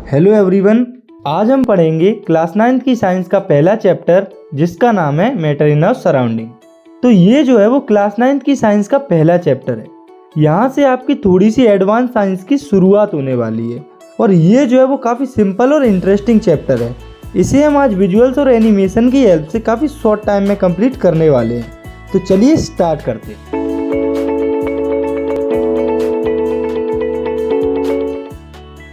Hello everyone, आज हम पढ़ेंगे क्लास 9th की साइंस का पहला चैप्टर जिसका नाम है मैटर इन आवर सराउंडिंग। तो ये जो है वो क्लास 9th की साइंस का पहला चैप्टर है। यहाँ से आपकी थोड़ी सी एडवांस साइंस की शुरुआत होने वाली है और ये जो है वो काफ़ी सिंपल और इंटरेस्टिंग चैप्टर है। इसे हम आज विजुअल्स और एनिमेशन की हेल्प से काफ़ी शॉर्ट टाइम में कंप्लीट करने वाले हैं। तो चलिए स्टार्ट करते हैं।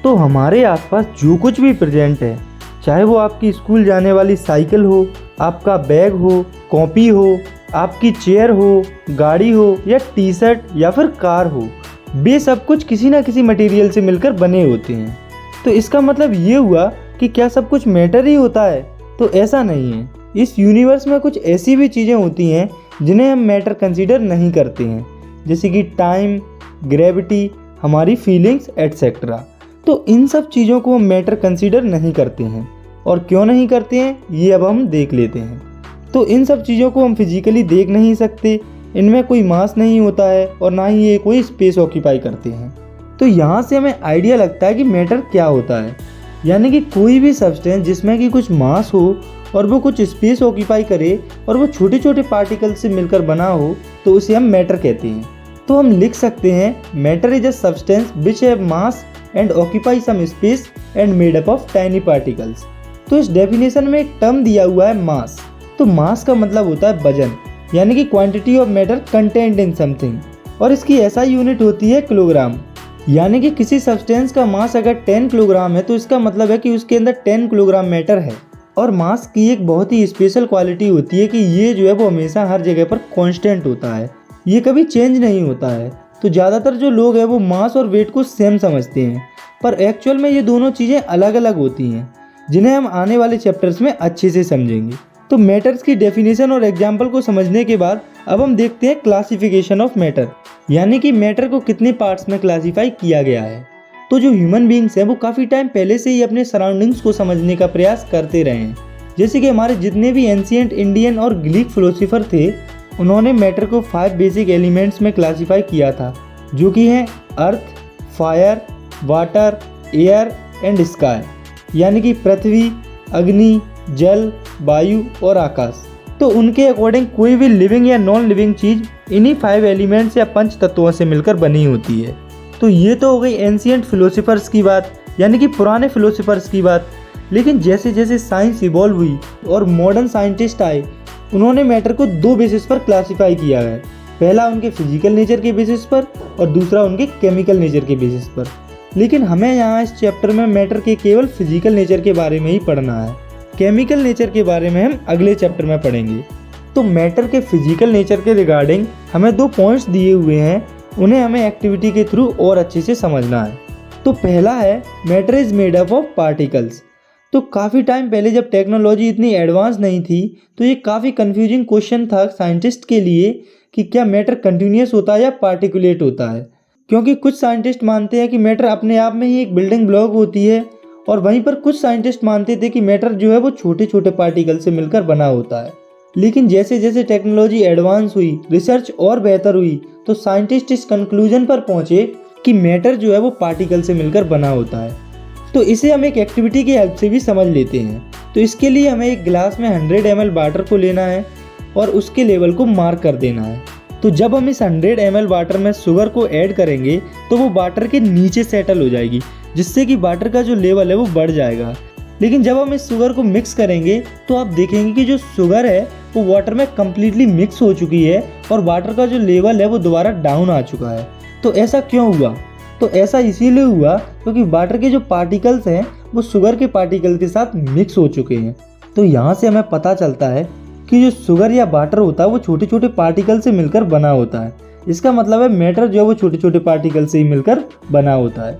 तो हमारे आसपास जो कुछ भी प्रेजेंट है, चाहे वो आपकी स्कूल जाने वाली साइकिल हो, आपका बैग हो, कॉपी हो, आपकी चेयर हो, गाड़ी हो या टी शर्ट या फिर कार हो, वे सब कुछ किसी ना किसी मटेरियल से मिलकर बने होते हैं। तो इसका मतलब ये हुआ कि क्या सब कुछ मैटर ही होता है? तो ऐसा नहीं है। इस यूनिवर्स में कुछ ऐसी भी चीज़ें होती हैं जिन्हें हम मैटर कंसीडर नहीं करते हैं, जैसे कि टाइम, ग्रेविटी, हमारी फीलिंग्स एटसेट्रा। तो इन सब चीज़ों को हम मैटर कंसीडर नहीं करते हैं। और क्यों नहीं करते हैं ये अब हम देख लेते हैं। तो इन सब चीज़ों को हम फिजिकली देख नहीं सकते, इनमें कोई मास नहीं होता है और ना ही ये कोई स्पेस ऑक्यूपाई करते हैं। तो यहाँ से हमें आइडिया लगता है कि मैटर क्या होता है, यानी कि कोई भी सब्सटेंस जिसमें कि कुछ मास हो और वो कुछ स्पेस ऑक्यूपाई करे और वो छोटे छोटे पार्टिकल से मिलकर बना हो, तो उसे हम मैटर कहते हैं। तो हम लिख सकते हैं matter is a substance which have mass and occupy some space and made up of tiny particles। तो इस डेफिनेशन में एक टर्म दिया हुआ है मास। तो मास का मतलब होता है वजन, यानी कि quantity of matter content in something, और इसकी SI यूनिट होती है किलोग्राम। यानी कि किसी सब्सटेंस का मास अगर 10 किलोग्राम है तो इसका मतलब है कि उसके अंदर 10 किलोग्राम मैटर है। और मास की एक बहुत ही स्पेशल क्वालिटी होती है कि ये जो है वो हमेशा हर जगह पर कांस्टेंट होता है, ये कभी चेंज नहीं होता है। तो ज़्यादातर जो लोग हैं वो मास और वेट को सेम समझते हैं, पर एक्चुअल में ये दोनों चीज़ें अलग अलग होती हैं, जिन्हें हम आने वाले चैप्टर्स में अच्छे से समझेंगे। तो मैटर्स की डेफिनेशन और एग्जाम्पल को समझने के बाद अब हम देखते हैं क्लासिफिकेशन ऑफ मैटर, यानी कि मैटर को कितने पार्ट्स में क्लासीफाई किया गया है। तो जो ह्यूमन बींग्स हैं वो काफ़ी टाइम पहले से ही अपने सराउंडिंग्स को समझने का प्रयास करते रहे हैं। जैसे कि हमारे जितने भी एंशिएंट इंडियन और ग्रीक फिलोसोफर थे, उन्होंने मैटर को 5 बेसिक एलिमेंट्स में क्लासीफाई किया था, जो कि हैं earth, fire, water, air and sky, यानी कि पृथ्वी, अग्नि, जल, वायु और आकाश। तो उनके अकॉर्डिंग कोई भी लिविंग या नॉन लिविंग चीज़ इन्हीं 5 एलिमेंट्स या 5 तत्वों से मिलकर बनी होती है। तो ये तो हो गई एंशिएंट फिलोसोफर्स की बात, यानी कि पुराने फिलोसोफर्स की बात। लेकिन जैसे जैसे साइंस इवॉल्व हुई और मॉडर्न साइंटिस्ट आए, उन्होंने मैटर को 2 बेसिस पर क्लासीफाई किया है। पहला उनके फिजिकल नेचर के बेसिस पर और दूसरा उनके केमिकल नेचर के बेसिस पर। लेकिन हमें यहाँ इस चैप्टर में मैटर के केवल फिजिकल नेचर के बारे में ही पढ़ना है। केमिकल नेचर के बारे में हम अगले चैप्टर में पढ़ेंगे। तो मैटर के फिजिकल नेचर के रिगार्डिंग हमें 2 पॉइंट्स दिए हुए हैं, उन्हें हमें एक्टिविटी के थ्रू और अच्छे से समझना है। तो पहला है matter is made up of particles. तो काफ़ी टाइम पहले जब टेक्नोलॉजी इतनी एडवांस नहीं थी, तो ये काफ़ी कंफ्यूजिंग क्वेश्चन था साइंटिस्ट के लिए कि क्या मैटर कंटिन्यूस होता है या पार्टिकुलेट होता है। क्योंकि कुछ साइंटिस्ट मानते हैं कि मैटर अपने आप में ही एक बिल्डिंग ब्लॉक होती है, और वहीं पर कुछ साइंटिस्ट मानते थे कि मैटर जो है वो छोटे छोटे पार्टिकल से मिलकर बना होता है। लेकिन जैसे जैसे टेक्नोलॉजी एडवांस हुई, रिसर्च और बेहतर हुई, तो साइंटिस्ट इस कंक्लूजन पर पहुँचे कि मैटर जो है वो पार्टिकल से मिलकर बना होता है। तो इसे हम एक एक्टिविटी की हेल्प से भी समझ लेते हैं। तो इसके लिए हमें एक गिलास में 100 ml वाटर को लेना है और उसके लेवल को मार्क कर देना है। तो जब हम इस 100 ml वाटर में शुगर को ऐड करेंगे तो वो वाटर के नीचे सेटल हो जाएगी, जिससे कि वाटर का जो लेवल है वो बढ़ जाएगा। लेकिन जब हम इस शुगर को मिक्स करेंगे तो आप देखेंगे कि जो शुगर है वो वाटर में कम्प्लीटली मिक्स हो चुकी है और वाटर का जो लेवल है वो दोबारा डाउन आ चुका है। तो ऐसा क्यों हुआ? तो ऐसा इसीलिए हुआ क्योंकि वाटर के जो पार्टिकल्स हैं वो शुगर के पार्टिकल के साथ मिक्स हो चुके हैं। तो यहाँ से हमें पता चलता है कि जो शुगर या वाटर होता है वो छोटे छोटे पार्टिकल से मिलकर बना होता है। इसका मतलब है मैटर जो है वो छोटे छोटे पार्टिकल से ही मिलकर बना होता है।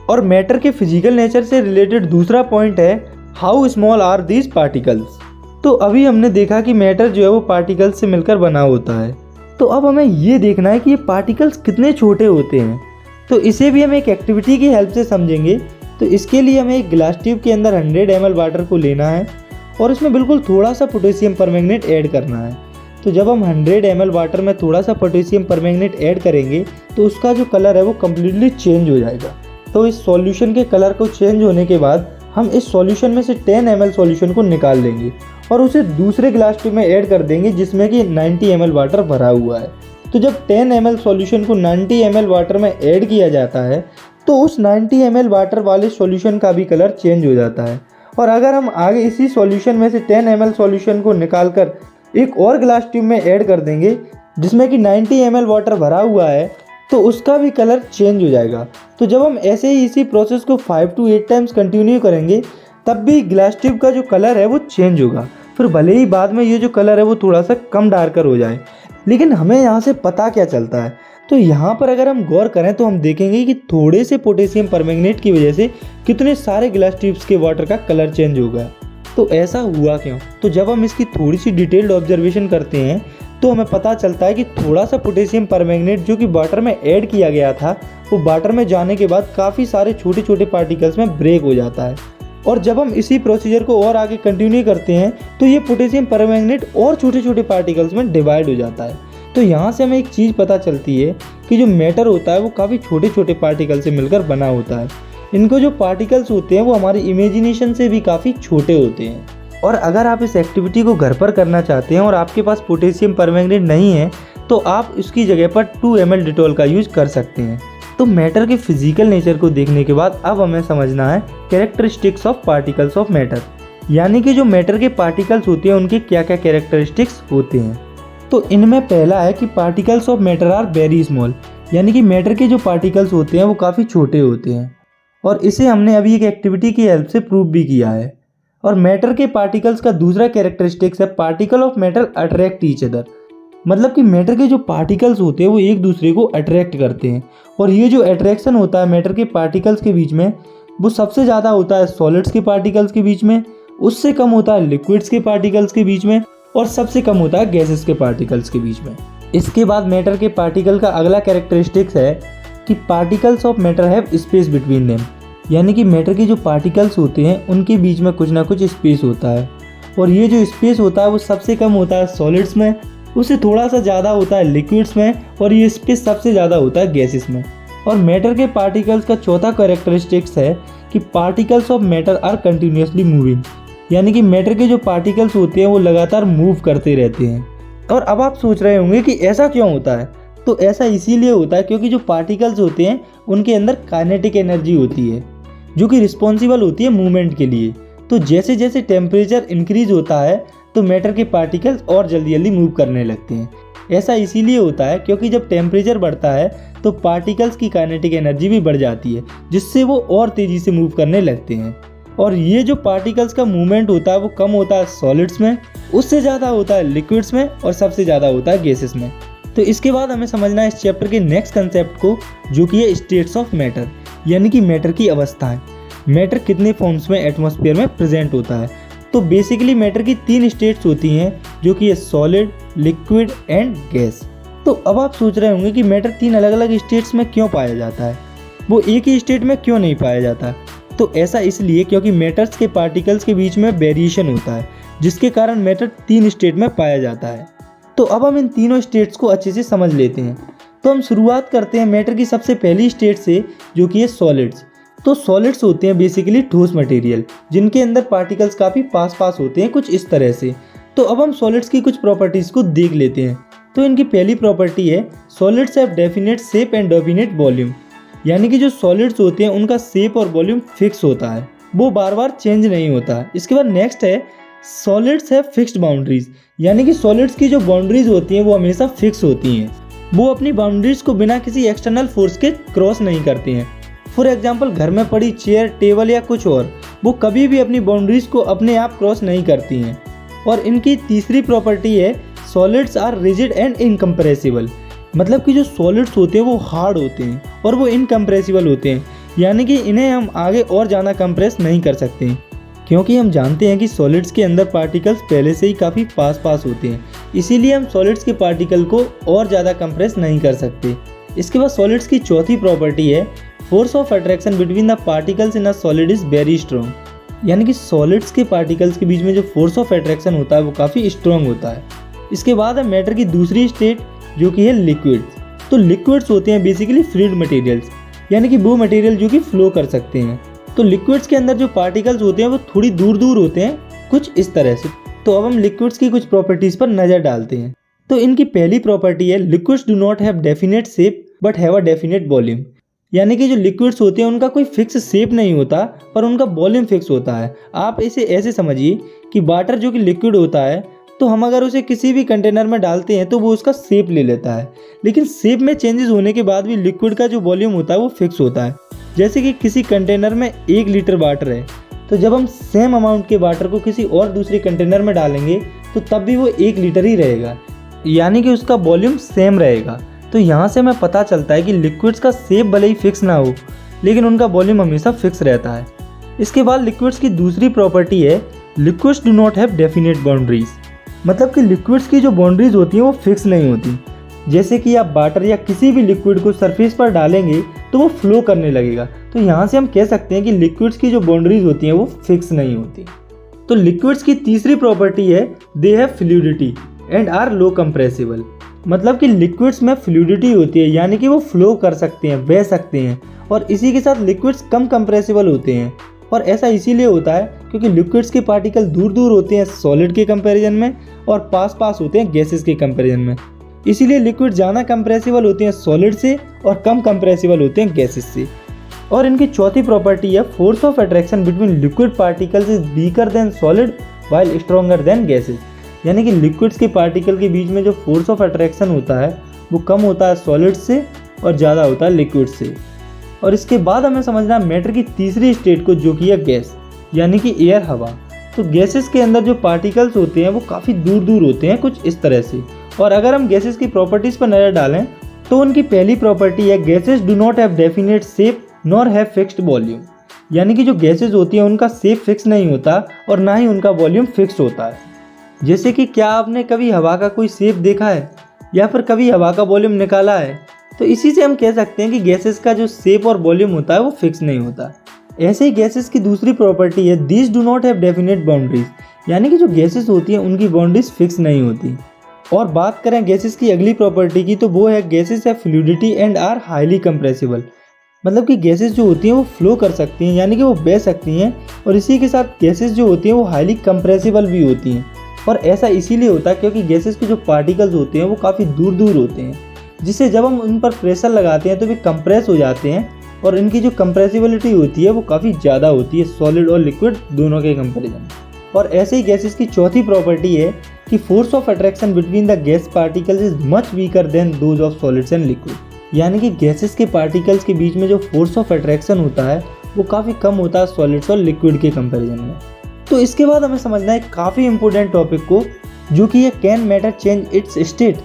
और मैटर के फिजिकल नेचर से रिलेटेड दूसरा पॉइंट है how small are these particles. तो अभी हमने देखा कि मैटर जो है वो पार्टिकल्स से मिलकर बना होता है। तो अब हमें ये देखना है कि ये पार्टिकल्स कितने छोटे होते हैं। तो इसे भी हम एक एक्टिविटी की हेल्प से समझेंगे। तो इसके लिए हमें एक ग्लास ट्यूब के अंदर 100 ml वाटर को लेना है और इसमें बिल्कुल थोड़ा सा पोटेशियम परमैंगनेट ऐड करना है। तो जब हम 100 ml वाटर में थोड़ा सा पोटेशियम परमैंगनेट ऐड करेंगे तो उसका जो कलर है वो कम्प्लीटली चेंज हो जाएगा। तो इस सॉल्यूशन के कलर को चेंज होने के बाद हम इस सॉल्यूशन में से 10 ml सॉल्यूशन को निकाल लेंगे और उसे दूसरे ग्लास ट्यूब में ऐड कर देंगे जिसमें कि 90 ml वाटर भरा हुआ है। तो जब 10 ml सॉल्यूशन को 90 ml वाटर में ऐड किया जाता है तो उस 90 ml वाटर वाले सॉल्यूशन का भी कलर चेंज हो जाता है। और अगर हम आगे इसी सॉल्यूशन में से 10 ml सॉल्यूशन को निकाल कर एक और ग्लास ट्यूब में ऐड कर देंगे जिसमें कि 90 ml वाटर भरा हुआ है तो उसका भी कलर चेंज हो जाएगा। तो जब हम ऐसे ही इसी प्रोसेस को 5 to 8 टाइम्स कंटिन्यू करेंगे तब भी ग्लास ट्यूब का जो कलर है वो चेंज होगा। फिर भले ही बाद में ये जो कलर है वो थोड़ा सा कम डार्कर हो जाए, लेकिन हमें यहाँ से पता क्या चलता है, तो यहाँ पर अगर हम गौर करें तो हम देखेंगे कि थोड़े से पोटेशियम परमैंगनेट की वजह से कितने सारे ग्लास ट्यूब्स के वाटर का कलर चेंज हो गया। तो ऐसा हुआ क्यों? तो जब हम इसकी थोड़ी सी डिटेल्ड ऑब्जर्वेशन करते हैं तो हमें पता चलता है कि थोड़ा सा पोटेशियम परमैंगनेट जो कि वाटर में ऐड किया गया था वो वाटर में जाने के बाद काफ़ी सारे छोटे छोटे पार्टिकल्स में ब्रेक हो जाता है। और जब हम इसी प्रोसीजर को और आगे कंटिन्यू करते हैं तो ये पोटेशियम परमैंगनेट और छोटे छोटे पार्टिकल्स में डिवाइड हो जाता है। तो यहाँ से हमें एक चीज़ पता चलती है कि जो मैटर होता है वो काफ़ी छोटे छोटे पार्टिकल से मिलकर बना होता है। इनको जो पार्टिकल्स होते हैं वो हमारी इमेजिनेशन से भी काफ़ी छोटे होते हैं। और अगर आप इस एक्टिविटी को घर पर करना चाहते हैं और आपके पास पोटेशियम परमैंगनेट नहीं है तो आप उसकी जगह पर 2 ml डिटॉल का यूज कर सकते हैं। तो मैटर के फिजिकल नेचर को देखने के बाद अब हमें समझना है characteristics of particles of matter, यानी कि जो मैटर के पार्टिकल्स होते हैं उनके क्या क्या कैरेक्टरिस्टिक्स होते हैं। तो इनमें पहला है कि particles of matter are very small, यानी कि मैटर के जो पार्टिकल्स होते हैं वो काफ़ी छोटे होते हैं और इसे हमने अभी एक एक्टिविटी की हेल्प से प्रूव भी किया है। और मैटर के पार्टिकल्स का दूसरा कैरेक्टरिस्टिक्स है particle of matter attract each other, मतलब कि मैटर के जो पार्टिकल्स होते हैं वो एक दूसरे को अट्रैक्ट करते हैं। और ये जो अट्रैक्शन होता है मैटर के पार्टिकल्स के बीच में वो सबसे ज़्यादा होता है सॉलिड्स के पार्टिकल्स के बीच में, उससे कम होता है लिक्विड्स के पार्टिकल्स के बीच में और सबसे कम होता है गैसेस के पार्टिकल्स के बीच में। इसके बाद मैटर के पार्टिकल का अगला कैरेक्टरिस्टिक्स है कि particles of matter have space between them, यानी कि मैटर के जो पार्टिकल्स होते हैं उनके बीच में कुछ ना कुछ स्पेस होता है। और ये जो स्पेस होता है वो सबसे कम होता है सॉलिड्स में, उससे थोड़ा सा ज़्यादा होता है लिक्विड्स में और ये स्पेस सबसे ज़्यादा होता है गैसेस में। और मैटर के पार्टिकल्स का चौथा कैरेक्टरिस्टिक्स है कि particles of matter are continuously moving, यानी कि मैटर के जो पार्टिकल्स होते हैं वो लगातार मूव करते रहते हैं। और अब आप सोच रहे होंगे कि ऐसा क्यों होता है? तो ऐसा इसीलिए होता है क्योंकि जो पार्टिकल्स होते हैं उनके अंदर काइनेटिक एनर्जी होती है जो कि रिस्पॉन्सिबल होती है मूवमेंट के लिए। तो जैसे जैसे टेम्परेचर इंक्रीज होता है तो मैटर के पार्टिकल्स और जल्दी जल्दी मूव करने लगते हैं। ऐसा इसीलिए होता है क्योंकि जब टेम्परेचर बढ़ता है तो पार्टिकल्स की काइनेटिक एनर्जी भी बढ़ जाती है जिससे वो और तेज़ी से मूव करने लगते हैं। और ये जो पार्टिकल्स का मूवमेंट होता है वो कम होता है सॉलिड्स में, उससे ज़्यादा होता है लिक्विड्स में और सबसे ज़्यादा होता है गैसेस में। तो इसके बाद हमें समझना है इस चैप्टर के नेक्स्ट कंसेप्ट को जो कि है स्टेट्स ऑफ मैटर, यानी कि मैटर की अवस्थाएं। मैटर कितने फॉर्म्स में एटमॉस्फेयर में प्रेजेंट होता है? तो बेसिकली मैटर की 3 स्टेट्स होती हैं जो कि है सॉलिड, लिक्विड एंड गैस। तो अब आप सोच रहे होंगे कि मैटर 3 अलग अलग स्टेट्स में क्यों पाया जाता है, वो एक ही स्टेट में क्यों नहीं पाया जाता? तो ऐसा इसलिए क्योंकि मैटर्स के पार्टिकल्स के बीच में वेरिएशन होता है जिसके कारण मैटर 3 स्टेट में पाया जाता है। तो अब हम इन तीनों स्टेट्स को अच्छे से समझ लेते हैं। तो हम शुरुआत करते हैं मैटर की सबसे पहली स्टेट से जो कि है सॉलिड्स। तो सॉलिड्स होते हैं बेसिकली ठोस मटेरियल जिनके अंदर पार्टिकल्स काफ़ी पास पास होते हैं, कुछ इस तरह से। तो अब हम सॉलिड्स की कुछ प्रॉपर्टीज़ को देख लेते हैं। तो इनकी पहली प्रॉपर्टी है solids have definite shape and definite volume, यानी कि जो सॉलिड्स होते हैं उनका शेप और वॉल्यूम फिक्स होता है, वो बार बार चेंज नहीं होता। इसके बाद नेक्स्ट है सॉलिड्स हैव फिक्स्ड बाउंड्रीज, यानी कि सॉलिड्स की जो बाउंड्रीज होती हैं वो हमेशा फिक्स होती हैं, वो अपनी बाउंड्रीज को बिना किसी एक्सटर्नल फोर्स के क्रॉस नहीं करती हैं। फॉर एग्जाम्पल घर में पड़ी चेयर, टेबल या कुछ और, वो कभी भी अपनी बाउंड्रीज को अपने आप क्रॉस नहीं करती हैं। और इनकी तीसरी प्रॉपर्टी है solids are rigid and incompressible, मतलब कि जो सॉलिड्स होते हैं वो हार्ड होते हैं और वो इनकम्प्रेसिबल होते हैं, यानी कि इन्हें हम आगे और ज़्यादा कंप्रेस नहीं कर सकते क्योंकि हम जानते हैं कि सॉलिड्स के अंदर पार्टिकल्स पहले से ही काफ़ी पास पास होते हैं, इसीलिए हम सॉलिड्स के पार्टिकल को और ज़्यादा कंप्रेस नहीं कर सकते। इसके बाद सॉलिड्स की चौथी प्रॉपर्टी है force of attraction between the particles in a solid is very strong, यानी कि सॉलिड्स के पार्टिकल्स के बीच में जो फोर्स ऑफ अट्रैक्शन होता है वो काफ़ी स्ट्रॉन्ग होता है। इसके बाद है मैटर की दूसरी स्टेट जो कि है लिक्विड्स। तो लिक्विड्स होते हैं बेसिकली फ्लूइड मटेरियल्स, यानी कि वो मटेरियल जो कि फ्लो कर सकते हैं। तो लिक्विड्स के अंदर जो पार्टिकल्स होते हैं वो थोड़ी दूर दूर होते हैं, कुछ इस तरह से। तो अब हम लिक्विड्स की कुछ प्रॉपर्टीज़ पर नज़र डालते हैं। तो इनकी पहली प्रॉपर्टी है liquids do not have definite shape but have a definite volume. यानी कि जो लिक्विड्स होते हैं उनका कोई फिक्स शेप नहीं होता पर उनका वॉल्यूम फिक्स होता है। आप इसे ऐसे समझिए कि वाटर जो कि लिक्विड होता है, तो हम अगर उसे किसी भी कंटेनर में डालते हैं तो वो उसका शेप ले लेता है, लेकिन शेप में चेंजेस होने के बाद भी लिक्विड का जो वॉल्यूम होता है वो फिक्स होता है। जैसे कि किसी कंटेनर में 1 लीटर वाटर है, तो जब हम सेम अमाउंट के वाटर को किसी और दूसरे कंटेनर में डालेंगे तो तब भी वो 1 लीटर ही रहेगा, यानी कि उसका वॉल्यूम सेम रहेगा। तो यहाँ से हमें पता चलता है कि लिक्विड्स का शेप भले ही फिक्स ना हो, लेकिन उनका वॉल्यूम हमेशा फिक्स रहता है। इसके बाद लिक्विड्स की दूसरी प्रॉपर्टी है liquids do not have definite boundaries. मतलब कि लिक्विड्स की जो बाउंड्रीज होती हैं वो फिक्स नहीं होती। जैसे कि आप वाटर या किसी भी लिक्विड को सरफेस पर डालेंगे तो वो फ्लो करने लगेगा। तो यहाँ से हम कह सकते हैं कि लिक्विड्स की जो बाउंड्रीज होती हैं वो फिक्स नहीं होती। तो लिक्विड्स की तीसरी प्रॉपर्टी है they have fluidity and are low compressible. मतलब कि लिक्विड्स में फ्लूइडिटी होती है, यानी कि वो फ्लो कर सकते हैं, बह सकते हैं, और इसी के साथ लिक्विड्स कम कंप्रेसिबल होते हैं। और ऐसा इसीलिए होता है क्योंकि लिक्विड्स के पार्टिकल दूर दूर होते हैं सॉलिड के कंपैरिजन में और पास पास होते हैं गैसेस के कंपैरिजन में। इसीलिए लिक्विड ज़्यादा कंप्रेसिबल होते हैं सॉलिड से और कम कंप्रेसिबल होते हैं गैसेस से। और इनकी चौथी प्रॉपर्टी है force of attraction between liquid particles is weaker then solid while stronger than gases. यानी कि लिक्विड्स के पार्टिकल के बीच में जो फोर्स ऑफ अट्रैक्शन होता है वो कम होता है सॉलिड से और ज़्यादा होता है लिक्विड से। और इसके बाद हमें समझना है मैटर की तीसरी स्टेट को, जो कि है गैस, यानी कि एयर, हवा। तो गैसेस के अंदर जो पार्टिकल्स होते हैं वो काफ़ी दूर दूर होते हैं, कुछ इस तरह से। और अगर हम गैसेस की प्रॉपर्टीज़ पर नज़र डालें तो उनकी पहली प्रॉपर्टी है gases do not have definite shape nor have fixed volume. यानी कि जो गैसेस होती हैं उनका शेप फिक्स नहीं होता और ना ही उनका वॉल्यूम फिक्स होता है। जैसे कि क्या आपने कभी हवा का कोई शेप देखा है या फिर कभी हवा का वॉल्यूम निकाला है? तो इसी से हम कह सकते हैं कि गैसेस का जो शेप और वॉल्यूम होता है वो फिक्स नहीं होता। ऐसे ही गैसेस की दूसरी प्रॉपर्टी है these do not have definite boundaries. यानी कि जो गैसेस होती हैं उनकी बाउंड्रीज फिक्स नहीं होती। और बात करें गैसेस की अगली प्रॉपर्टी की, तो वो है gases have fluidity and are highly compressible. मतलब कि गैसेस जो होती हैं वो फ्लो कर सकती हैं, यानी कि वो बह सकती हैं, और इसी के साथ गैसेस जो होती हैं वो हाईली कंप्रेसिबल भी होती हैं। और ऐसा इसीलिए होता है क्योंकि गैसेस के जो पार्टिकल्स होते हैं वो काफ़ी दूर दूर होते हैं, जिससे जब हम उन पर प्रेशर लगाते हैं तो वे कंप्रेस हो जाते हैं, और इनकी जो कंप्रेसिबिलिटी होती है वो काफ़ी ज़्यादा होती है सॉलिड और लिक्विड दोनों के कंपैरिजन में। और ऐसे ही गैसेस की चौथी प्रॉपर्टी है कि force of attraction between the gas particles is much weaker then those of solids and liquid. यानी कि गैसेस के पार्टिकल्स के बीच में जो फोर्स ऑफ अट्रैक्शन होता है वो काफ़ी कम होता है सॉलिड्स और लिक्विड के कंपैरिजन में। तो इसके बाद हमें समझना है काफ़ी इंपॉर्टेंट टॉपिक को, जो कि ये can matter change it's state.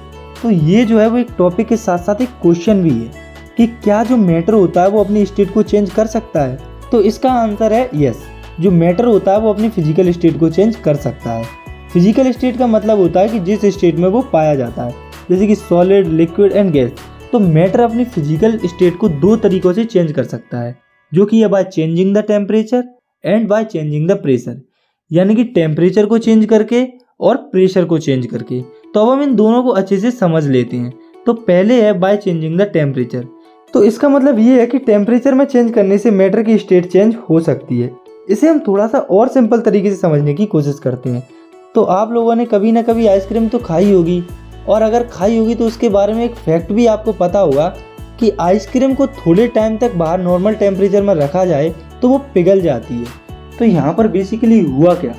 तो ये जो है वो एक टॉपिक के साथ साथ एक क्वेश्चन भी है कि क्या जो मैटर होता है वो अपनी स्टेट को चेंज कर सकता है? तो इसका आंसर है यस। जो मैटर होता है वो अपनी फिजिकल स्टेट को चेंज कर सकता है। फिजिकल स्टेट का मतलब होता है कि जिस स्टेट में वो पाया जाता है, जैसे कि सॉलिड, लिक्विड एंड गैस। तो मैटर अपनी फिजिकल स्टेट को 2 तरीक़ों से चेंज कर सकता है, जो कि है by changing the temperature and by changing the pressure. यानी कि टेम्परेचर को चेंज करके और प्रेशर को चेंज करके। तो अब हम इन दोनों को अच्छे से समझ लेते हैं। तो पहले है बाय चेंजिंग द टेम्परेचर। तो इसका मतलब ये है कि टेम्परेचर में चेंज करने से मैटर की स्टेट चेंज हो सकती है। इसे हम थोड़ा सा और सिंपल तरीके से समझने की कोशिश करते हैं। तो आप लोगों ने कभी ना कभी आइसक्रीम तो खाई होगी, और अगर खाई होगी तो उसके बारे में एक फैक्ट भी आपको पता होगा कि आइसक्रीम को थोड़े टाइम तक बाहर नॉर्मल टेम्परेचर में रखा जाए तो वो पिघल जाती है। तो यहाँ पर बेसिकली हुआ क्या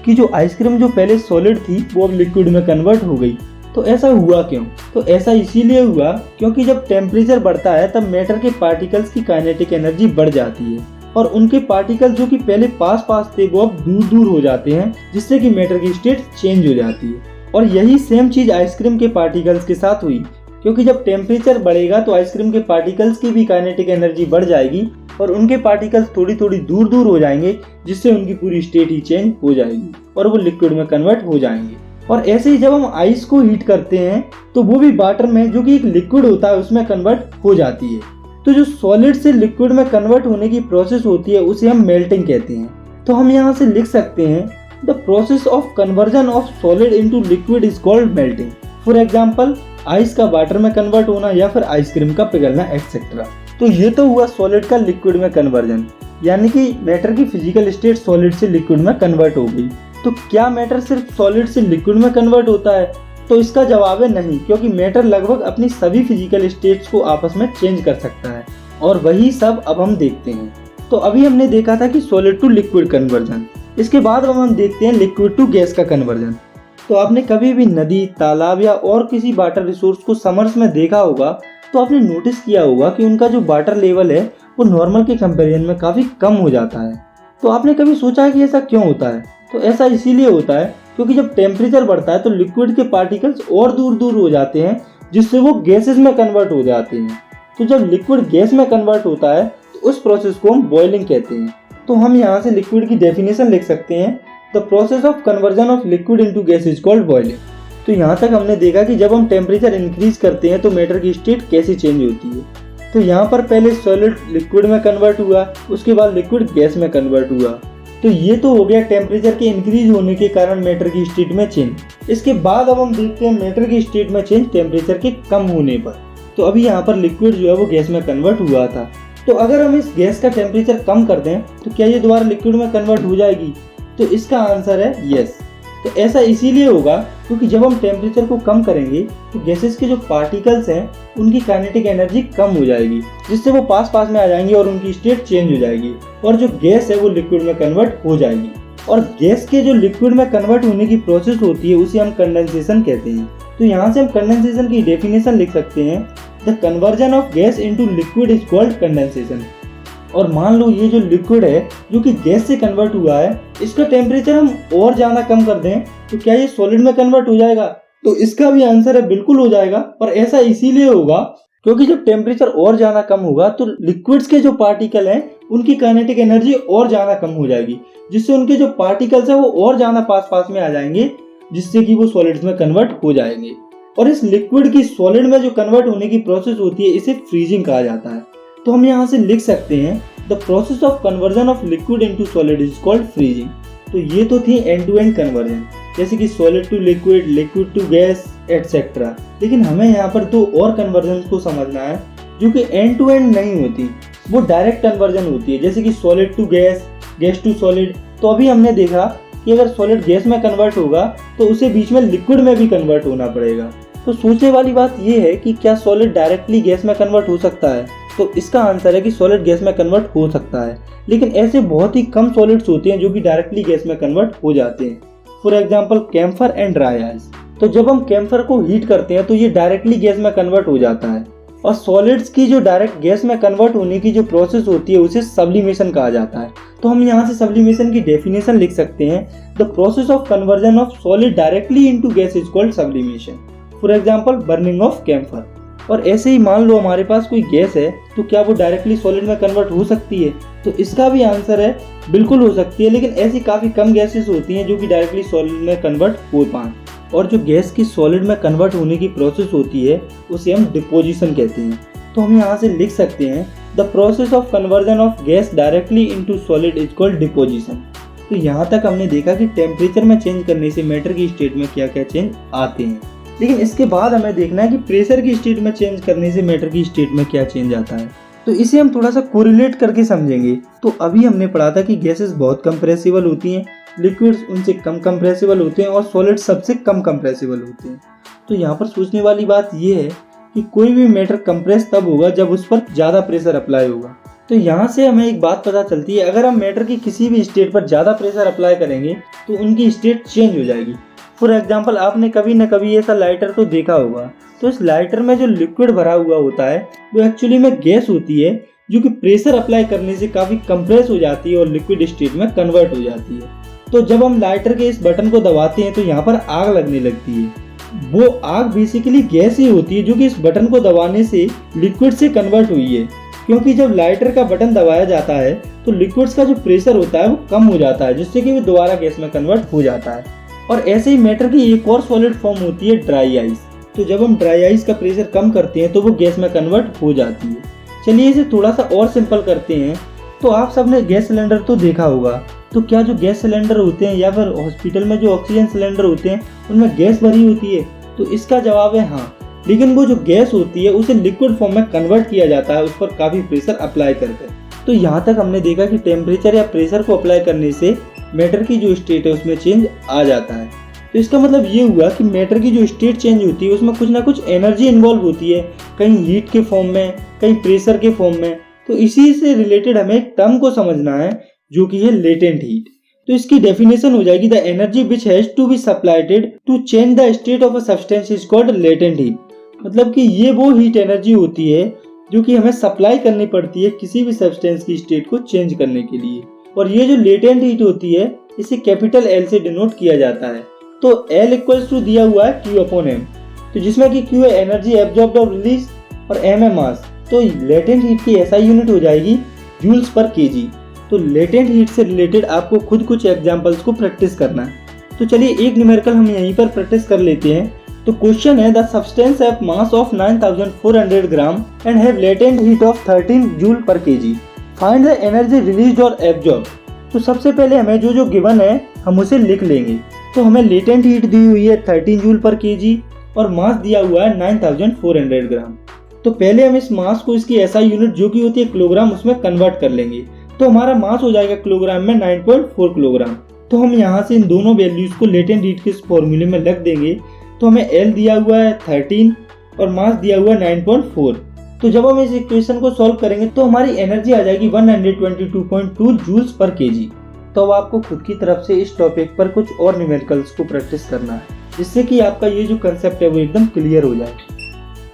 कि जो आइसक्रीम जो पहले सॉलिड थी वो अब लिक्विड में कन्वर्ट हो गई। तो ऐसा हुआ क्यों? तो ऐसा इसीलिए हुआ क्योंकि जब टेम्परेचर बढ़ता है तब मैटर के पार्टिकल्स की काइनेटिक एनर्जी बढ़ जाती है, और उनके पार्टिकल जो कि पहले पास पास थे वो अब दूर दूर हो जाते हैं, जिससे कि मैटर की स्टेट चेंज हो जाती है। और यही सेम चीज़ आइसक्रीम के पार्टिकल्स के साथ हुई, क्योंकि जब टेम्परेचर बढ़ेगा तो आइसक्रीम के पार्टिकल्स की भी काइनेटिक एनर्जी बढ़ जाएगी और उनके पार्टिकल्स थोड़ी थोड़ी दूर दूर हो जाएंगे, जिससे उनकी पूरी स्टेट ही चेंज हो जाएगी और वो लिक्विड में कन्वर्ट हो जाएंगे। और ऐसे ही जब हम आइस को हीट करते हैं तो वो भी वाटर में, जो कि एक लिक्विड होता है, उसमें कन्वर्ट हो जाती है। तो जो सॉलिड से लिक्विड में कन्वर्ट होने की प्रोसेस होती है उसे हम मेल्टिंग कहते हैं। तो हम यहाँ से लिख सकते हैं the process of conversion of solid into liquid is called melting. For example ice का वाटर में कन्वर्ट होना या फिर आइसक्रीम का पिघलना एक्सेट्रा। तो ये तो हुआ सॉलिड का लिक्विड में कन्वर्जन, यानी कि मैटर की फिजिकल स्टेट सॉलिड से लिक्विड में कन्वर्ट हो गई। तो क्या मैटर सिर्फ सॉलिड से लिक्विड में कन्वर्ट होता है? तो इसका जवाब है नहीं, क्योंकि मैटर लगभग अपनी सभी फिजिकल स्टेट्स को आपस में चेंज कर सकता है, और वही सब अब हम देखते हैं। तो अभी हमने देखा था कि सॉलिड टू लिक्विड कन्वर्जन। इसके बाद अब हम देखते हैं लिक्विड टू गैस का कन्वर्जन। तो आपने कभी भी नदी, तालाब या और किसी वाटर रिसोर्स को समर्स में देखा होगा, तो आपने नोटिस किया होगा कि उनका जो वाटर लेवल है वो नॉर्मल के कंपैरिजन में काफ़ी कम हो जाता है। तो आपने कभी सोचा है कि ऐसा क्यों होता है? तो ऐसा इसीलिए होता है क्योंकि जब टेम्परेचर बढ़ता है तो लिक्विड के पार्टिकल्स और दूर दूर हो जाते हैं, जिससे वो गैसेस में कन्वर्ट हो जाते हैं। तो जब लिक्विड गैस में कन्वर्ट होता है तो उस प्रोसेस को हम बॉइलिंग कहते हैं। तो हम यहाँ से लिक्विड की डेफिनेशन लिख सकते हैं, the process of conversion of liquid into gas is called boiling. तो यहाँ तक हमने देखा कि जब हम टेम्परेचर इंक्रीज करते हैं तो मैटर की स्टेट कैसे चेंज होती है। तो यहाँ पर पहले सॉलिड लिक्विड में कन्वर्ट हुआ, उसके बाद लिक्विड गैस में कन्वर्ट हुआ। तो ये तो हो गया टेम्परेचर के इंक्रीज होने के कारण मैटर की स्टेट में चेंज। इसके बाद अब हम देखते हैं मैटर की स्टेट में चेंज टेम्परेचर के कम होने पर। तो अभी यहाँ पर लिक्विड जो है वो गैस में कन्वर्ट हुआ था। तो अगर हम इस गैस का टेम्परेचर कम कर दें तो क्या ये दोबारा लिक्विड में कन्वर्ट हो जाएगी? तो इसका आंसर है यस। तो ऐसा इसीलिए होगा क्योंकि जब हम टेम्परेचर को कम करेंगे तो गैसेस के जो पार्टिकल्स हैं उनकी काइनेटिक एनर्जी कम हो जाएगी, जिससे वो पास पास में आ जाएंगे और उनकी स्टेट चेंज हो जाएगी, और जो गैस है वो लिक्विड में कन्वर्ट हो जाएगी। और गैस के जो लिक्विड में कन्वर्ट होने की प्रोसेस होती है उसे हम कंडेंसेशन कहते हैं। तो यहाँ से हम कंडेंसेशन की डेफिनेशन लिख सकते हैं, the conversion of gas into liquid is called condensation. और मान लो ये जो लिक्विड है जो कि गैस से कन्वर्ट हुआ है, इसका टेम्परेचर हम और ज़्यादा कम कर दें तो क्या ये सॉलिड में कन्वर्ट हो जाएगा? तो इसका भी आंसर है बिल्कुल हो जाएगा। और ऐसा इसीलिए होगा क्योंकि जब टेम्परेचर और ज़्यादा कम होगा तो लिक्विड्स के जो पार्टिकल हैं उनकी काइनेटिक एनर्जी और ज़्यादा कम हो जाएगी, जिससे उनके जो पार्टिकल्स हैं वो और ज़्यादा पास पास में आ जाएंगे, जिससे कि वो सॉलिड्स में कन्वर्ट हो जाएंगे। और इस लिक्विड की सॉलिड में जो कन्वर्ट होने की प्रोसेस होती है इसे फ्रीजिंग कहा जाता है। तो हम यहाँ से लिख सकते हैं, the process of conversion of liquid into solid is called freezing. तो ये तो थी एंड टू एंड कन्वर्जन, जैसे कि solid to liquid, liquid to gas etcetera. लेकिन हमें यहाँ पर दो और कन्वर्जन को समझना है जो कि एंड टू एंड नहीं होती, वो डायरेक्ट कन्वर्जन होती है, जैसे कि solid to gas, gas to solid. तो अभी हमने देखा कि अगर सॉलिड गैस में कन्वर्ट होगा तो उसे बीच में लिक्विड में भी कन्वर्ट होना पड़ेगा। तो सोचने वाली बात यह है कि क्या सॉलिड डायरेक्टली गैस में कन्वर्ट हो सकता है? तो इसका आंसर है कि सॉलिड गैस में कन्वर्ट हो सकता है, लेकिन ऐसे बहुत ही कम सॉलिड्स होते हैं जो कि डायरेक्टली गैस में कन्वर्ट हो जाते हैं। For example camphor and dry ice. तो जब हम कैम्फर को हीट करते हैं तो ये डायरेक्टली गैस में कन्वर्ट हो जाता है, और सॉलिड्स की जो डायरेक्ट गैस में कन्वर्ट होने की जो प्रोसेस होती है उसे सब्लिमेशन कहा जाता है। तो हम यहाँ से सब्लिमेशन की डेफिनेशन लिख सकते हैं, the process of conversion of solid directly into gas is called sublimation. For example burning of camphor. और ऐसे ही मान लो हमारे पास कोई गैस है, तो क्या वो डायरेक्टली सॉलिड में कन्वर्ट हो सकती है? तो इसका भी आंसर है बिल्कुल हो सकती है, लेकिन ऐसी काफ़ी कम गैसेस होती हैं जो कि डायरेक्टली सॉलिड में कन्वर्ट हो पाएं। और जो गैस की सॉलिड में कन्वर्ट होने की प्रोसेस होती है उसे हम डिपोजिशन कहते हैं। तो हम यहाँ से लिख सकते हैं, the process of conversion of gas directly into solid is called deposition. तो यहाँ तक हमने देखा कि टेम्परेचर में चेंज करने से मैटर की स्टेट में क्या क्या चेंज आते हैं, लेकिन इसके बाद हमें देखना है कि प्रेशर की स्टेट में चेंज करने से मैटर की स्टेट में क्या चेंज आता है। तो इसे हम थोड़ा सा कोरिलेट करके समझेंगे। तो अभी हमने पढ़ा था कि गैसेस बहुत कंप्रेसिबल होती हैं, लिक्विड्स उनसे कम कंप्रेसिबल होते हैं और सॉलिड सबसे कम कंप्रेसिबल होते हैं। तो यहाँ पर सोचने वाली बात यह है कि कोई भी मैटर कंप्रेस तब होगा जब उस पर ज़्यादा प्रेशर अप्लाई होगा। तो यहाँ से हमें एक बात पता चलती है, अगर हम मैटर की किसी भी स्टेट पर ज़्यादा प्रेशर अप्लाई करेंगे तो उनकी स्टेट चेंज हो जाएगी। फॉर एग्जाम्पल आपने कभी न कभी ऐसा लाइटर तो देखा होगा, तो इस लाइटर में जो लिक्विड भरा हुआ होता है वो एक्चुअली में गैस होती है, जो कि प्रेशर अप्लाई करने से काफ़ी कंप्रेस हो जाती है और लिक्विड स्टेट में कन्वर्ट हो जाती है। तो जब हम लाइटर के इस बटन को दबाते हैं तो यहाँ पर आग लगने लगती है। वो आग बेसिकली गैस ही होती है जो कि इस बटन को दबाने से लिक्विड से कन्वर्ट हुई है, क्योंकि जब लाइटर का बटन दबाया जाता है तो लिक्विड्स का जो प्रेशर होता है वो कम हो जाता है, जिससे कि वो दोबारा गैस में कन्वर्ट हो जाता है। और ऐसे ही मैटर की एक और सॉलिड फॉर्म होती है ड्राई आइस। तो जब हम ड्राई आइस का प्रेशर कम करते हैं तो वो गैस में कन्वर्ट हो जाती है। चलिए इसे थोड़ा सा और सिंपल करते हैं। तो आप सबने गैस सिलेंडर तो देखा होगा, तो क्या जो गैस सिलेंडर होते हैं या फिर हॉस्पिटल में जो ऑक्सीजन सिलेंडर होते हैं उनमें गैस भरी होती है? तो इसका जवाब है हाँ। लेकिन वो जो गैस होती है उसे लिक्विड फॉर्म में कन्वर्ट किया जाता है उस पर काफ़ी प्रेशर अप्लाई करके। तो यहाँ तक हमने देखा कि टेम्परेचर या प्रेशर को अप्लाई करने से मैटर की जो स्टेट है उसमें चेंज आ जाता है। तो इसका मतलब ये हुआ कि मैटर की जो स्टेट चेंज होती है उसमें कुछ ना कुछ एनर्जी इन्वॉल्व होती है, कहीं हीट के फॉर्म में, कहीं प्रेशर के फॉर्म में। तो इसी से रिलेटेड हमें एक टर्म को समझना है जो कि है लेटेंट हीट। तो इसकी डेफिनेशन हो जाएगी the energy which has to be supplied to change the state of a substance is called latent heat. मतलब कि ये वो हीट एनर्जी होती है जो कि हमें सप्लाई करनी पड़ती है किसी भी सब्सटेंस की स्टेट को चेंज करने के लिए। और ये जो लेटेंट हीट होती है इसे कैपिटल एल से डिनोट किया जाता है। तो L इक्वल्स टू दिया हुआ है Q अपॉन M, तो जिसमें कि Q है एनर्जी एब्जॉर्ब्ड और रिलीज और M है मास। तो लेटेंट हीट की SI यूनिट हो जाएगी जूल्स पर kg। तो लेटेंट हीट से रिलेटेड आपको खुद कुछ एग्जांपल्स को प्रैक्टिस करना है। तो चलिए एक न्यूमेरिकल हम यहीं पर प्रैक्टिस कर लेते हैं। तो क्वेश्चन है the substance have mass of 9400 gram and have latent heat of 13 joule पर kg। Find the energy released और एब्जॉर्ब। तो सबसे पहले हमें जो गिवन है हम उसे लिख लेंगे। तो हमें लेटेंट हीट दी हुई है 13 जूल पर kg और मास दिया हुआ है 9400 ग्राम। तो पहले हम इस मास को इसकी SI यूनिट जो कि होती है किलोग्राम उसमें कन्वर्ट कर लेंगे। तो हमारा मास हो जाएगा किलोग्राम में 9.4 किलोग्राम। तो हम यहाँ से इन दोनों वैल्यूज को लेटेंट हीट के इस फॉर्मूले में रख देंगे। तो हमें L दिया हुआ है 13 और मास दिया हुआ है 9.4। तो जब हम इस इक्वेशन को सॉल्व करेंगे तो हमारी एनर्जी आ जाएगी 122.2 जूल्स पर kg। तो अब आपको खुद की तरफ से इस टॉपिक पर कुछ और न्यूमेरिकल्स को प्रैक्टिस करना है जिससे कि आपका ये जो कंसेप्ट है वो एकदम क्लियर हो जाए।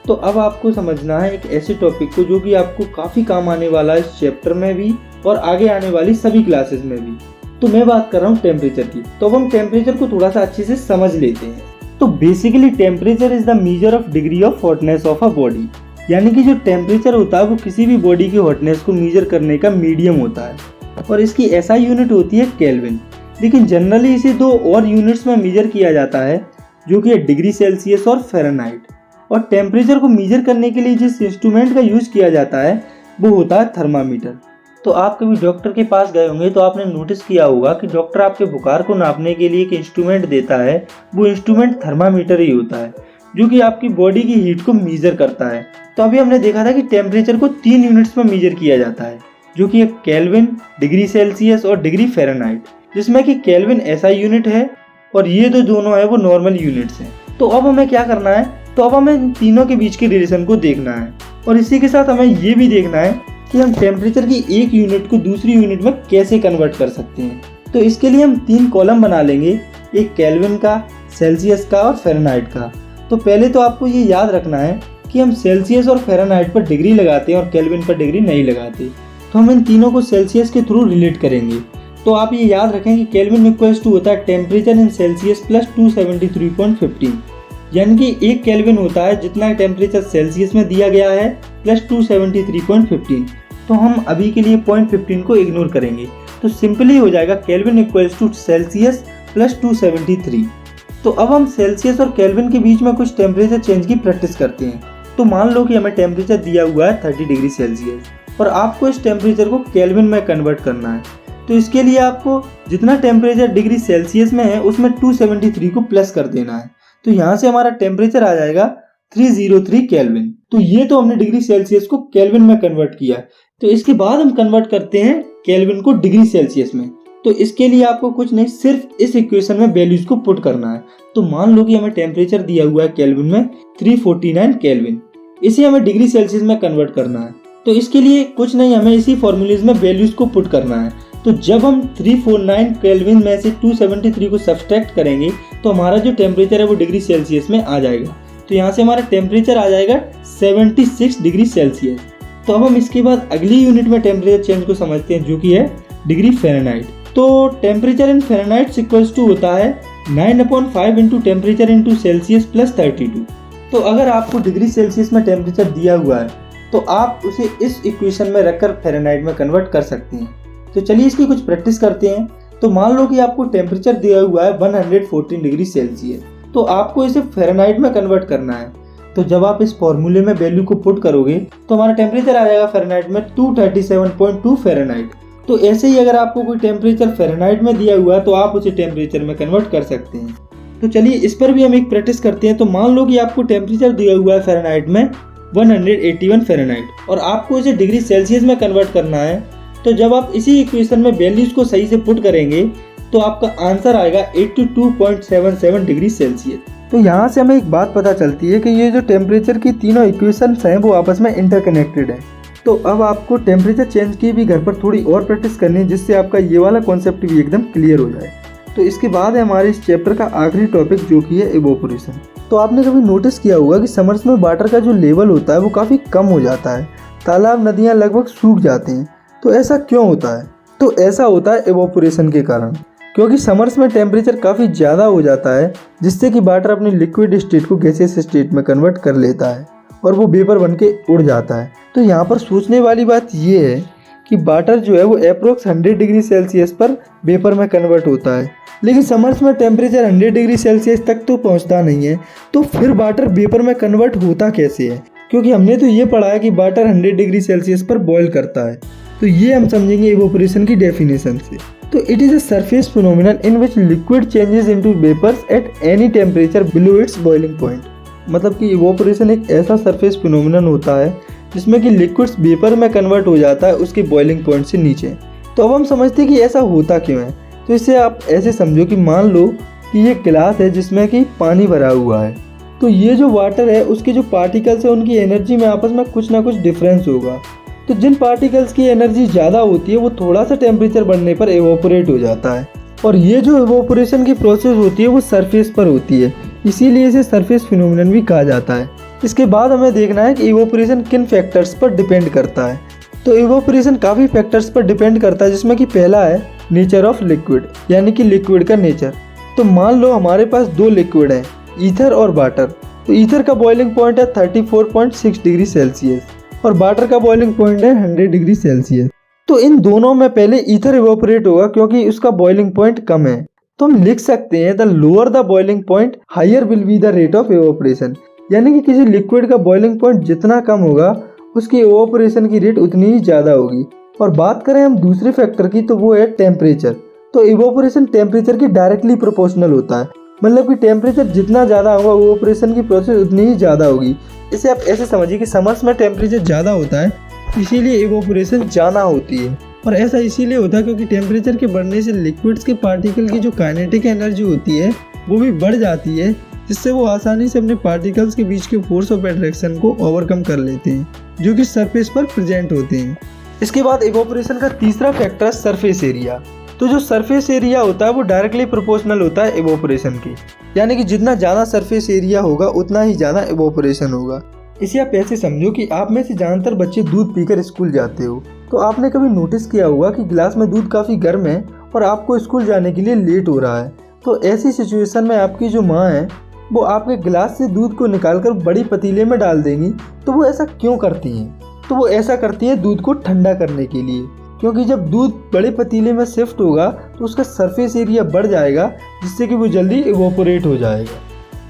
तो अब आपको समझना है एक ऐसे टॉपिक को जो कि आपको काफ़ी काम आने वाला है इस चैप्टर में भी और आगे आने वाली सभी क्लासेस में भी। तो मैं बात कर रहा हूँ टेम्परेचर की। तो अब हम टेम्परेचर को थोड़ा सा अच्छे से समझ लेते हैं। तो basically temperature is the measure of degree of hotness of a body. यानी कि जो टेम्परेचर होता है वो किसी भी बॉडी की हॉटनेस को मेजर करने का मीडियम होता है और इसकी SI यूनिट होती है केल्विन। लेकिन जनरली इसे दो और यूनिट्स में मेजर किया जाता है जो कि है डिग्री सेल्सियस और फ़ारेनहाइट। और टेम्परेचर को मेजर करने के लिए जिस इंस्ट्रूमेंट का यूज किया जाता है वो होता है थर्मामीटर। तो आप कभी डॉक्टर के पास गए होंगे तो आपने नोटिस किया होगा कि डॉक्टर आपके बुखार को नापने के लिए एक इंस्ट्रूमेंट देता है, वो इंस्ट्रूमेंट थर्मामीटर ही होता है जो कि आपकी बॉडी की हीट को मेजर करता है। तो अभी हमने देखा था कि टेम्परेचर को 3 यूनिट्स में मेजर किया जाता है जो कि एक केल्विन, डिग्री सेल्सियस और डिग्री फ़ारेनहाइट, जिसमें कि केल्विन SI यूनिट है और ये दोनों है वो नॉर्मल यूनिट्स हैं। तो अब हमें क्या करना है, तो अब हमें इन तीनों के बीच के रिलेशन को देखना है और इसी के साथ हमें ये भी देखना है कि हम टेम्परेचर की एक यूनिट को दूसरी यूनिट में कैसे कन्वर्ट कर सकते हैं। तो इसके लिए हम 3 कॉलम बना लेंगे, एक केल्विन का, सेल्सियस का और फ़ारेनहाइट का। तो पहले तो आपको ये याद रखना है कि हम सेल्सियस और फ़ारेनहाइट पर डिग्री लगाते हैं और केल्विन पर डिग्री नहीं लगाते। तो हम इन तीनों को सेल्सियस के थ्रू रिलेट करेंगे। तो आप ये याद रखें कि केल्विन इक्वल्स टू होता है टेम्परेचर इन सेल्सियस प्लस 273.15, यानी कि 1 केल्विन होता है जितना टेम्परेचर सेल्सियस में दिया गया है प्लस 273.15। तो हम अभी के लिए 0.15 को इग्नोर करेंगे। तो सिंपली हो जाएगा Kelvin equals to Celsius plus 273। तो अब हम सेल्सियस और केल्विन के बीच में कुछ टेम्परेचर चेंज की प्रैक्टिस करते हैं। तो मान लो कि हमें टेम्परेचर दिया हुआ है 30 डिग्री सेल्सियस और आपको इस टेम्परेचर को केल्विन में कन्वर्ट करना है। तो इसके लिए आपको जितना टेम्परेचर डिग्री सेल्सियस में है उसमें 273 को प्लस कर देना है। तो यहाँ से हमारा टेम्परेचर आ जाएगा 303 केल्विन। तो ये तो हमने डिग्री सेल्सियस को केल्विन में कन्वर्ट किया। तो इसके बाद हम कन्वर्ट करते हैं केल्विन को डिग्री सेल्सियस में। तो इसके लिए आपको कुछ नहीं, सिर्फ इस इक्वेशन में वैल्यूज को पुट करना है। तो मान लो कि हमें टेम्परेचर दिया हुआ है केल्विन में 349 केल्विन, इसे हमें डिग्री सेल्सियस में कन्वर्ट करना है। तो इसके लिए कुछ नहीं, हमें इसी फॉर्मूलेज में वैल्यूज को पुट करना है। तो जब हम 349 केल्विन में से 273 को सब्सट्रैक्ट करेंगे तो हमारा जो टेम्परेचर है वो डिग्री सेल्सियस में आ जाएगा। तो यहाँ से हमारा टेम्परेचर आ जाएगा 76 डिग्री सेल्सियस। तो अब हम इसके बाद अगली यूनिट में टेम्परेचर चेंज को समझते हैं जो कि है डिग्री फ़ारेनहाइट। तो temperature in Fahrenheit equals to होता है 9/5 into temperature into Celsius plus 32। तो अगर आपको डिग्री सेल्सियस में टेम्परेचर दिया हुआ है तो आप उसे इस इक्वेशन में रखकर फ़ारेनहाइट में कन्वर्ट कर सकते हैं। तो चलिए इसकी कुछ प्रैक्टिस करते हैं। तो मान लो कि आपको टेम्परेचर दिया हुआ है 114 डिग्री सेल्सियस, तो आपको इसे फ़ारेनहाइट में कन्वर्ट करना है। तो जब आप इस फॉर्मूले में वैल्यू को पुट करोगे तो हमारा टेम्परेचर आ जाएगा फ़ारेनहाइट में 237.2 फ़ारेनहाइट। तो ऐसे ही अगर आपको कोई टेम्परेचर फ़ारेनहाइट में दिया हुआ है तो आप उसे टेम्परेचर में कन्वर्ट कर सकते हैं। तो चलिए इस पर भी हम एक प्रैक्टिस करते हैं। तो मान लो कि आपको टेम्परेचर दिया हुआ है फ़ारेनहाइट में 181 फ़ारेनहाइट और आपको इसे डिग्री सेल्सियस में कन्वर्ट करना है। तो जब आप इसी इक्वेशन में वैल्यूज़ को सही से पुट करेंगे तो आपका आंसर आएगा 82.77 डिग्री सेल्सियस। तो यहाँ से हमें एक बात पता चलती है कि ये जो टेम्परेचर की तीनों इक्वेशंस हैं वो आपस में इंटरकनेक्टेड है। तो अब आपको टेम्परेचर चेंज की भी घर पर थोड़ी और प्रैक्टिस करनी है, जिससे आपका ये वाला कॉन्सेप्ट भी एकदम क्लियर हो जाए। तो इसके बाद है हमारे इस चैप्टर का आखिरी टॉपिक जो कि है इवोपोरेशन। तो आपने कभी नोटिस किया होगा कि समर्स में वाटर का जो लेवल होता है वो काफ़ी कम हो जाता है, तालाब नदियाँ लगभग सूख जाते हैं। तो ऐसा क्यों होता है? तो ऐसा होता है इवोपोरेशन के कारण, क्योंकि समर्स में टेम्परेचर काफ़ी ज़्यादा हो जाता है, जिससे कि वाटर अपनी लिक्विड स्टेट को गैसियस स्टेट में कन्वर्ट कर लेता है और वो वेपर बन के उड़ जाता है। तो यहाँ पर सोचने वाली बात ये है कि वाटर जो है वो अप्रोक्स 100 डिग्री सेल्सियस पर वेपर में कन्वर्ट होता है, लेकिन समर्स में टेम्परेचर 100 डिग्री सेल्सियस तक तो पहुँचता नहीं है। तो फिर वाटर वेपर में कन्वर्ट होता कैसे है? क्योंकि हमने तो ये पढ़ा है कि वाटर 100 डिग्री सेल्सियस पर बॉयल करता है। तो ये हम समझेंगे इवोपोरेशन की डेफिनेशन से। तो it is a surface phenomenon in which liquid changes into vapours at any temperature below its boiling point. मतलब कि इवोपोरेशन एक ऐसा सरफेस फिनोमिनन होता है जिसमें कि लिक्विड्स वेपर में कन्वर्ट हो जाता है उसके बॉइलिंग पॉइंट से नीचे। तो अब हम समझते हैं कि ऐसा होता क्यों है। तो इसे आप ऐसे समझो कि मान लो कि ये गिलास है जिसमें कि पानी भरा हुआ है। तो ये जो वाटर है उसके जो पार्टिकल्स है उनकी एनर्जी में आपस में कुछ ना कुछ डिफरेंस होगा। तो जिन पार्टिकल्स की एनर्जी ज़्यादा होती है वो थोड़ा सा टेम्परेचर बढ़ने पर इवोपोरेट हो जाता है, और ये जो इवोपोरेशन की प्रोसेस होती है वो सरफेस पर होती है, इसीलिए इसे सरफेस फिनोमिनन भी कहा जाता है। इसके बाद हमें देखना है कि इवोपोरेशन किन फैक्टर्स पर डिपेंड करता है। तो इवोपोरेशन काफ़ी फैक्टर्स पर डिपेंड करता है, जिसमें कि पहला है नेचर ऑफ लिक्विड, यानी कि लिक्विड का नेचर। तो मान लो हमारे पास दो लिक्विड हैं, ईथर और वाटर। तो ईथर का बॉइलिंग पॉइंट है 34.6 डिग्री सेल्सियस और वाटर का बॉइलिंग पॉइंट है 100 डिग्री सेल्सियस। तो इन दोनों में पहले ईथर इवोपोरेट होगा क्योंकि उसका बॉइलिंग पॉइंट कम है। तो हम लिख सकते हैं the lower the boiling point higher will be the rate of evaporation, यानी कि किसी लिक्विड का बॉइलिंग पॉइंट जितना कम होगा उसकी इवोपोरेशन की रेट उतनी ही ज़्यादा होगी। और बात करें हम दूसरे फैक्टर की तो वो है टेम्परेचर। तो इवोपोरेशन टेम्परेचर की डायरेक्टली प्रोपोर्शनल होता है, मतलब कि टेम्परेचर जितना ज़्यादा होगा इवोपोरेशन की प्रोसेस उतनी ही ज़्यादा होगी। इसे आप ऐसे समझिए कि समर्स में टेम्परेचर ज़्यादा होता है इसीलिए इवोपोरेशन ज़्यादा होती है, और ऐसा इसीलिए होता है क्योंकि टेम्परेचर के बढ़ने से लिक्विड्स के पार्टिकल की जो काइनेटिक एनर्जी होती है वो भी बढ़ जाती है, जिससे वो आसानी से अपने पार्टिकल्स के बीच के फोर्स ऑफ अट्रैक्शन को ओवरकम कर लेते हैं जो कि सरफेस पर प्रेजेंट होते हैं। इसके बाद इवोपोरेशन का तीसरा फैक्टर है सरफेस एरिया। तो जो सरफेस एरिया होता है वो डायरेक्टली प्रोपोर्शनल होता है इवोपोरेशन के, यानी कि जितना ज़्यादा सरफेस एरिया होगा उतना ही ज़्यादा इवोपोरेशन होगा। इसे आप ऐसे समझो कि आप में से ज़्यादातर बच्चे दूध पीकर स्कूल जाते हो। तो आपने कभी नोटिस किया होगा कि गिलास में दूध काफ़ी गर्म है और आपको स्कूल जाने के लिए लेट हो रहा है। तो ऐसी सिचुएशन में आपकी जो माँ है वो आपके गिलास से दूध को निकालकर बड़ी पतीले में डाल देंगी। तो वो ऐसा क्यों करती हैं? तो वो ऐसा करती हैं दूध को ठंडा करने के लिए, क्योंकि जब दूध बड़े पतीले में शिफ्ट होगा तो उसका सरफेस एरिया बढ़ जाएगा, जिससे कि वो जल्दी इवोपोरेट हो जाएगा।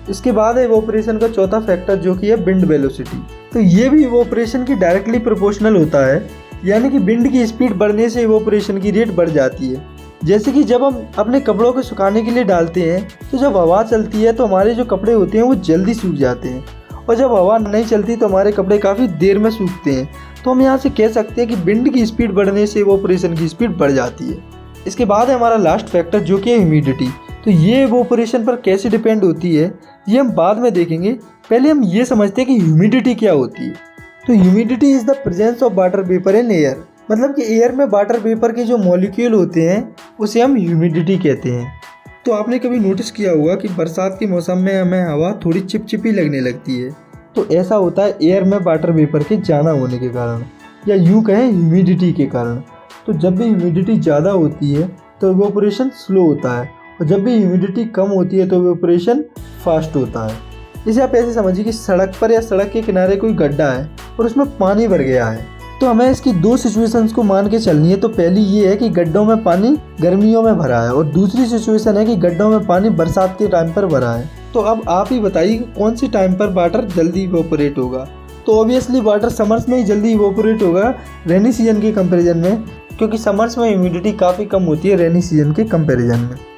इसके बाद है इवोपोरेशन का चौथा फैक्टर जो कि है विंड वेलोसिटी। तो ये भी इवोपोरेशन की डायरेक्टली प्रोपोर्शनल होता है, यानी कि विंड की स्पीड बढ़ने से इवोपोरेशन की रेट बढ़ जाती है। जैसे कि जब हम अपने कपड़ों को सुखाने के लिए डालते हैं तो जब हवा चलती है तो हमारे जो कपड़े होते हैं वो जल्दी सूख जाते हैं, और जब हवा नहीं चलती तो हमारे कपड़े काफ़ी देर में सूखते हैं। तो हम यहाँ से कह सकते हैं कि विंड की स्पीड बढ़ने से इवोपोरेशन की स्पीड बढ़ जाती है। इसके बाद है हमारा लास्ट फैक्टर जो कि है ह्यूमिडिटी। तो ये इवोपोरेशन पर कैसे डिपेंड होती है ये हम बाद में देखेंगे। पहले हम ये समझते हैं कि ह्यूमिडिटी क्या होती है। तो humidity is the presence of water vapour in air, मतलब कि एयर में वाटर वेपर के जो मॉलिक्यूल होते हैं उसे हम ह्यूमिडिटी कहते हैं। तो आपने कभी नोटिस किया होगा कि बरसात के मौसम में हमें हवा थोड़ी चिपचिपी लगने लगती है। तो ऐसा होता है एयर में वाटर वेपर के ज़्यादा होने के कारण, या यूँ कहें ह्यूमिडिटी के कारण। तो जब भी ह्यूमिडिटी ज़्यादा होती है तो इवोपोरेशन स्लो होता है, और जब भी ह्यूमिडिटी कम होती है तो इवोपोरेशन फास्ट होता है। इसे आप ऐसे समझिए कि सड़क पर या सड़क के किनारे कोई गड्ढा है और उसमें पानी भर गया है। तो हमें इसकी दो सिचुएशंस को मान के चलनी है। तो पहली ये है कि गड्ढों में पानी गर्मियों में भरा है, और दूसरी सिचुएशन है कि गड्ढों में पानी बरसात के टाइम पर भरा है। तो अब आप ही बताइए कि कौन सी टाइम पर वाटर जल्दी इवोपोरेट होगा। तो ऑब्वियसली वाटर समर्स में ही जल्दी इवोपोरेट होगा रेनी सीजन के कंपैरिजन में, क्योंकि समर्स में ह्यूमिडिटी काफ़ी कम होती है रेनी सीजन के कंपैरिजन में।